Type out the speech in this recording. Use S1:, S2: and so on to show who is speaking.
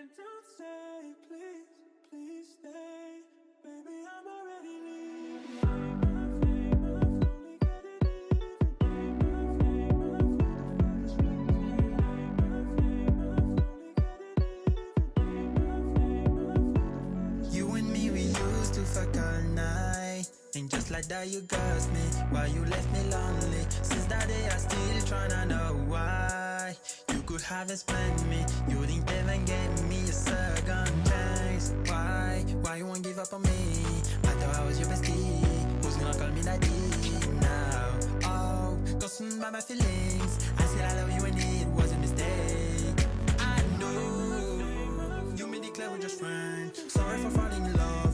S1: And don't say, please, please stay. Baby, I'm already leaving. Only get it even.
S2: You and me, we used to fuck all night. And just like that you ghost me, why you left me lonely? Since that day I still tryna know why. You could have explained me, you didn't even give me a second chance. Why you won't give up on me? I thought I was your bestie, who's gonna call me daddy now? Oh, consumed by my feelings, I said I love you and it was a mistake. I know, you made it clear we're just friends. Sorry for falling in love.